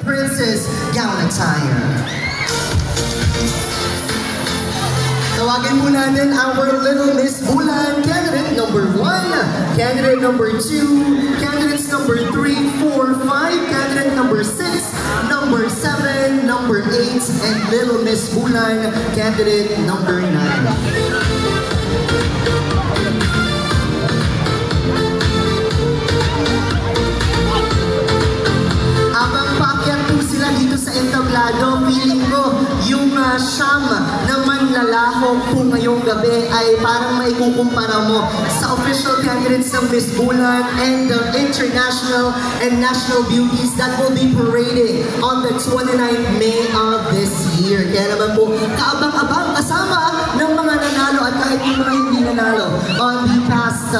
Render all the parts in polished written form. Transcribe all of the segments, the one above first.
Princess Gown Attire. Tawagin po natin our Little Miss Bulan, candidate number 1, candidate number 2, candidates number 3, 4, 5, candidate number 6, number 7, number 8, and Little Miss Bulan, candidate number 9. Sa entablado, feeling ko yung siyam na manlalahok po ngayong gabi ay parang maikukumpara mo sa official candidates ng Miss Bulan and the international and national beauties that will be parading on the 29th May of this year. Kaya naman po, kaabang-abang kasama ng mga nanalo at kahit yung mga hindi nanalo on the past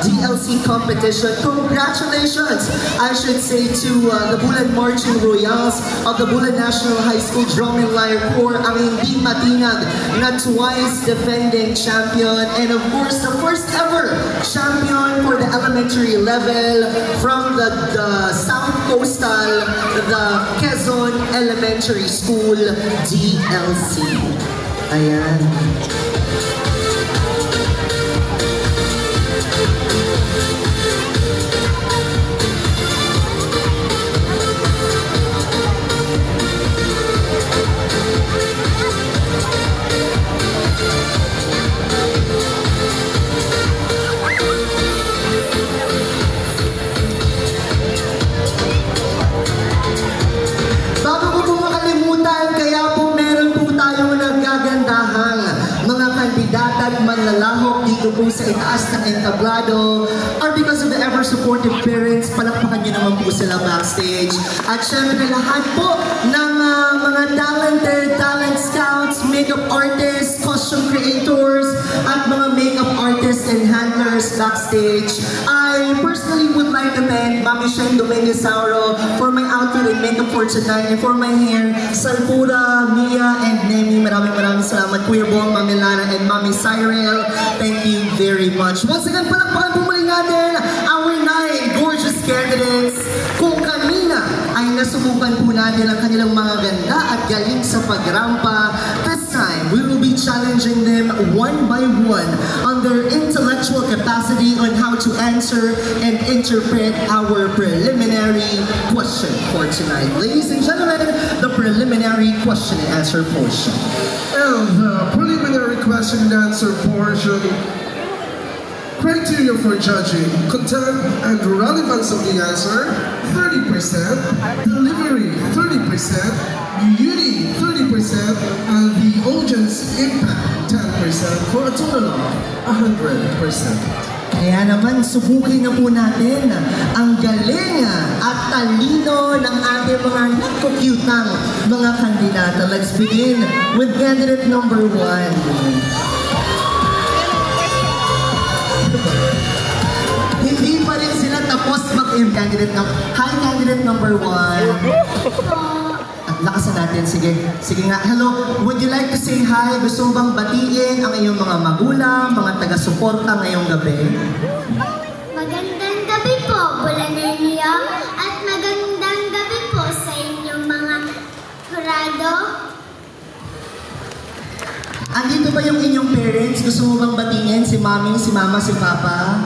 DLC competition. Congratulations, I should say, to the Bulan Marching Royals of the Bulan National High School Drum and Lyre Corps, ang hindi matinag na twice defending champion, and of course the first ever champion for the elementary level from the South Coastal, the Quezon Elementary School DLC. Ayan. Manlalahok dito po sa itaas ng entablado are because of the ever-supportive parents. Palakpakan nyo naman po sila backstage. At syempre lahat po ng mga talented talent scouts, makeup artists, costume creators, at mga makeup artists and handlers backstage. I personally would like to thank Mami Shen Dominguez-Sauro for my outfit and makeup for tonight, and for my hair, Salpura, Mia, and Nemi. Maraming salamat, Kuya Bong, Mami Lana, and Mami Cyril. Thank you very much. Once again, palakpakan po muli natin our 9 gorgeous candidates. Kung kanina ay nasubukan po natin ang kanilang mga ganda at galing sa pagrampa, this time we will be challenging them one by one on their intellectual capacity on how to answer and interpret our preliminary question for tonight. Ladies and gentlemen, the preliminary question and answer portion. And the preliminary question and answer portion. Criteria for judging: content and relevance of the answer, 30%, delivery, 30%, beauty, 30%, and the audience impact, 10%, for a total of 100%. Kaya naman, subukin na po natin ang galing at talino ng ating mga nakukutang mga kandidata. Let's begin with candidate number 1. Hindi pa rin sila tapos mag-candidate number. Hi, candidate number 1. Lakasan natin, sige. Sige nga. Hello, would you like to say hi? Gusto mo bang batiin ang iyong mga magulang, mga taga-suporta ngayong gabi? Magandang gabi po, Bulanenyo, at magandang gabi po sa inyong mga kurado. Andito ba yung inyong parents? Gusto mo bang batiin si mami, si mama, si papa?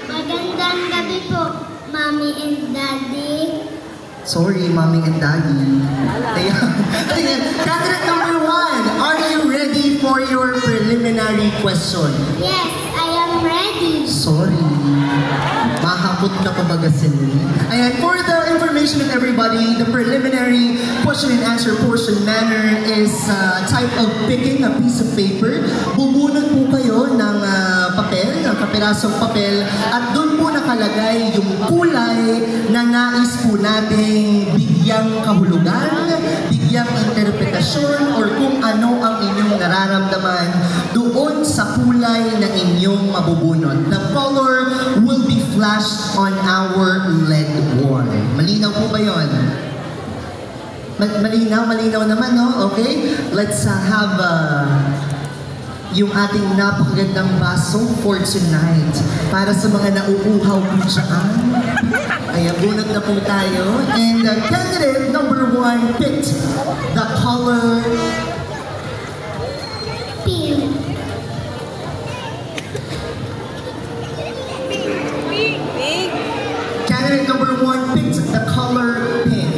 Magandang gabi po, Mommy and Daddy. Sorry, mommy and daddy. Ayan. Candidate number 1, are you ready for your preliminary question? Yes, I am ready. Sorry. Mahapot na kumbaga sila. Ayan, for the information of everybody, the preliminary question and answer portion manner is type of picking a piece of paper. Bubunot po kayo ng papel, ng kapirasong papel, at doon po nakalagay yung kulay na nais po nating bigyang kahulugan, bigyang interpretasyon, or kung ano ang inyong nararamdaman doon sa kulay na inyong mabubunot. The color will be flashed on our LED wall. Malinaw po ba yun? Malinaw naman, no? Okay? Let's have yung ating napakagandang baso for tonight. Para sa mga nauuhaw po dyan. Ayan, bunot na po tayo. And candidate number 1 picked the color Pink. Candidate number 1 picked the color pink.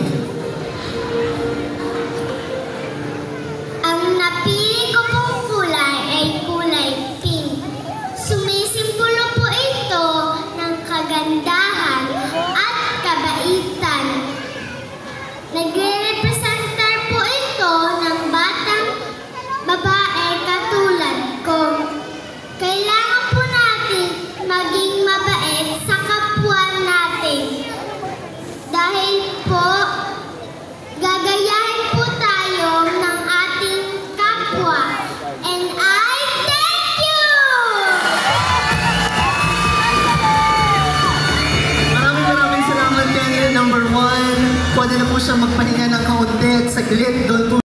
Ang napili ko pong kulay ay kulay pink. Sumisimbolo po ito ng kagandahan at kabaitan. Nagre-representa po ito ng batang babae katulad ko. Kailangan po natin maging mabait sa kapwa natin. Dahil po, gagayahin po tayo ng ating kapwa. And I thank you! Maraming salamat candidate number 1. Pwede na po siya magpahinga ng kaunti at saglit doon po